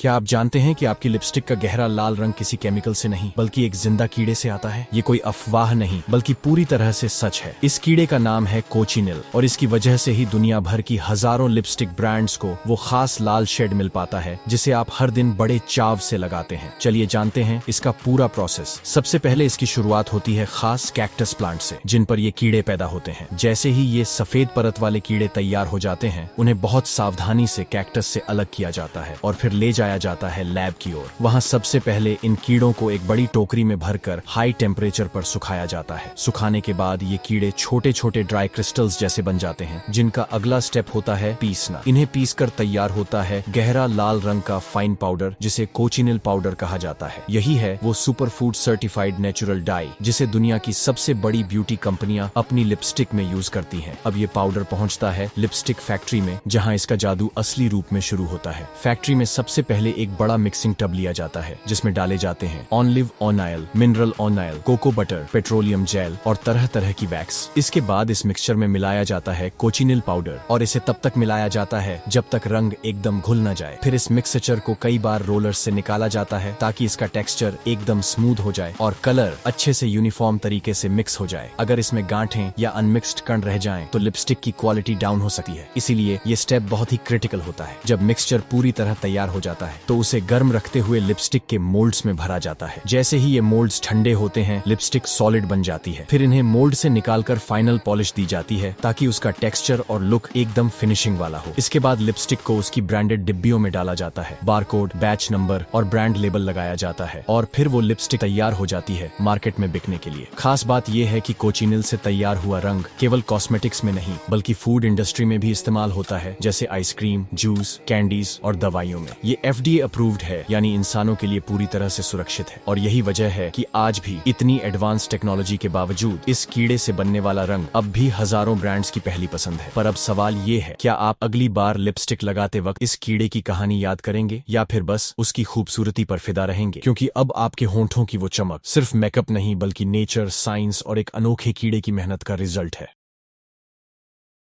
क्या आप जानते हैं कि आपकी लिपस्टिक का गहरा लाल रंग किसी केमिकल से नहीं बल्कि एक जिंदा कीड़े से आता है? ये कोई अफवाह नहीं बल्कि पूरी तरह से सच है। इस कीड़े का नाम है कोचिनिल और इसकी वजह से ही दुनिया भर की हजारों लिपस्टिक ब्रांड्स को वो खास लाल शेड मिल पाता है जिसे आप हर दिन बड़े चाव से लगाते हैं। चलिए जानते हैं इसका पूरा प्रोसेस। सबसे पहले इसकी शुरुआत होती है खास कैक्टस प्लांट से जिन पर ये कीड़े पैदा होते हैं। जैसे ही ये सफेद परत वाले कीड़े तैयार हो जाते हैं उन्हें बहुत सावधानी से कैक्टस से अलग किया जाता है और फिर ले जाया जाता है लैब की ओर। वहाँ सबसे पहले इन कीड़ों को एक बड़ी टोकरी में भरकर हाई टेम्परेचर पर सुखाया जाता है। सुखाने के बाद ये कीड़े छोटे छोटे ड्राई क्रिस्टल्स जैसे बन जाते हैं जिनका अगला स्टेप होता है पीसना। इन्हें पीसकर तैयार होता है गहरा लाल रंग का फाइन पाउडर जिसे कोचिनिल पाउडर कहा जाता है। यही है वो super food certified natural die जिसे दुनिया की सबसे बड़ी ब्यूटी कंपनियां अपनी लिपस्टिक में यूज करती हैं। अब ये पाउडर पहुंचता है लिपस्टिक फैक्ट्री में जहां इसका जादू असली रूप में शुरू होता है। फैक्ट्री में सबसे पहले एक बड़ा मिक्सिंग टब लिया जाता है जिसमें डाले जाते हैं olive oil, mineral oil, cocoa butter, petroleum gel और तरह तरह की वैक्स। इसके बाद इस मिक्सचर में मिलाया जाता है कोचिनिल पाउडर और इसे तब तक मिलाया जाता है जब तक रंग एकदम घुल न जाए। फिर इस मिक्सचर को कई बार रोलर से निकाला जाता है ताकि इसका टेक्सचर एकदम स्मूथ हो जाए और कलर अच्छे से यूनिफॉर्म तरीके से मिक्स हो जाए। अगर इसमें गांठें या अनमिक्स्ड कण रह जाएं तो लिपस्टिक की क्वालिटी डाउन हो सकती है। इसीलिए ये स्टेप बहुत ही क्रिटिकल होता है। जब मिक्सचर पूरी तरह तैयार हो जाता है तो उसे गर्म रखते हुए लिपस्टिक के मोल्ड्स में भरा जाता है। जैसे ही ये मोल्ड्स ठंडे होते हैं लिपस्टिक सॉलिड बन जाती है। फिर इन्हें मोल्ड से निकालकर फाइनल पॉलिश दी जाती है ताकि उसका टेक्सचर और लुक एकदम फिनिशिंग वाला हो। इसके बाद लिपस्टिक को उसकी ब्रांडेड डिब्बियों में डाला जाता है। बारकोड, बैच नंबर और ब्रांड लेबल लगाया जाता है और फिर वो लिपस्टिक तैयार हो जाती है मार्केट में बिकने के लिए। खास बात यह है कि कोचिनिल से तैयार हुआ रंग केवल कॉस्मेटिक्स में नहीं बल्कि फूड इंडस्ट्री में भी इस्तेमाल होता है, जैसे आइसक्रीम, जूस, कैंडीज और दवाइयों में। ये FDA अप्रूव्ड है यानी इंसानों के लिए पूरी तरह से सुरक्षित है। और यही वजह है कि आज भी इतनी एडवांस टेक्नोलॉजी के बावजूद इस कीड़े से बनने वाला रंग अब भी हजारों ब्रांड्स की पहली पसंद है। पर अब सवाल ये है, क्या आप अगली बार लिपस्टिक लगाते वक्त इस कीड़े की कहानी याद करेंगे या फिर बस उसकी खूबसूरती पर फिदा रहेंगे? क्योंकि अब आपके होंठों की वो चमक सिर्फ मेकअप नहीं बल्कि नेचर, साइंस और एक अनोखे कीड़े की मेहनत का रिजल्ट है।